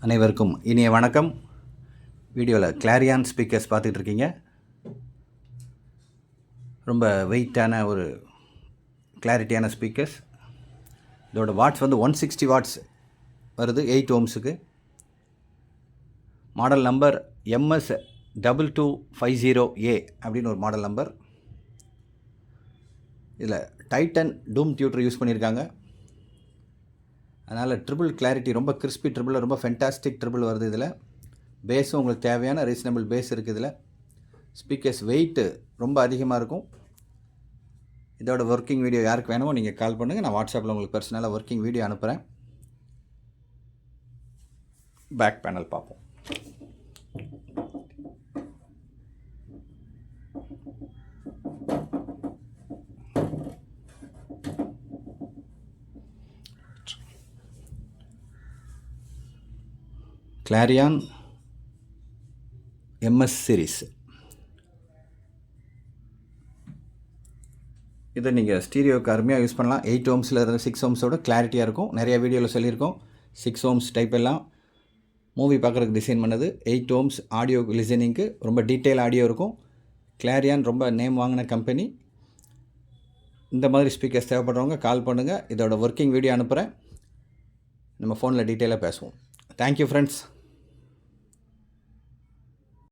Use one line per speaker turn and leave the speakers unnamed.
அனைவருக்கும் இனிய வணக்கம். வீடியோவில் கிளாரியான் ஸ்பீக்கர்ஸ் பார்த்துட்டு இருக்கீங்க. ரொம்ப வெயிட்டான ஒரு கிளாரிட்டியான ஸ்பீக்கர்ஸ். இதோட வாட்ஸ் வந்து 160 வாட்ஸ் வருது 8 ஓம்ஸுக்கு. மாடல் நம்பர் MS2250A அப்படின்னு ஒரு மாடல் நம்பர். இதில் டைட்டன் டூம் டியூட்டர் யூஸ் பண்ணியிருக்காங்க. அதனால் ட்ரிபிள் கிளாரிட்டி, ரொம்ப கிறிஸ்பி ட்ரிபிள், ரொம்ப ஃபென்டாஸ்டிக் ட்ரிபிள் வருது. இதில் பேஸும் உங்களுக்கு தேவையான ரீசனபிள் பேஸ் இருக்குது. இதில் ஸ்பீக்கர்ஸ் வெயிட்டு ரொம்ப அதிகமாக இருக்கும். இதோட ஒர்க்கிங் வீடியோ யாருக்கு வேணுமோ நீங்கள் கால் பண்ணுங்கள். நான் வாட்ஸ்அப்பில் உங்களுக்கு பர்சனலாக ஒர்க்கிங் வீடியோ அனுப்புகிறேன். பேக் பேனல் பார்ப்போம். கிளாரியான் MS சீரீஸ். இதை நீங்கள் ஸ்டீரியோக்கு அருமையாக யூஸ் பண்ணலாம். 8 ஓம்ஸில் இருந்து 6 ஓம்ஸோட கிளாரிட்டியாக இருக்கும். நிறைய வீடியோவில் சொல்லியிருக்கோம். 6 ஓம்ஸ் டைப் எல்லாம் மூவி பார்க்குறதுக்கு டிசைன் பண்ணது. 8 ஓம்ஸ் ஆடியோ லிசனிங்க்கு ரொம்ப டீட்டெயில் ஆடியோ இருக்கும். கிளாரியான் ரொம்ப நேம் வாங்கின கம்பெனி. இந்த மாதிரி ஸ்பீக்கர்ஸ் தேவைப்படுறவங்க கால் பண்ணுங்கள். இதோட ஒர்க்கிங் வீடியோ அனுப்புகிறேன். நம்ம ஃபோனில் டீட்டெயிலாக பேசுவோம். Thank you friends.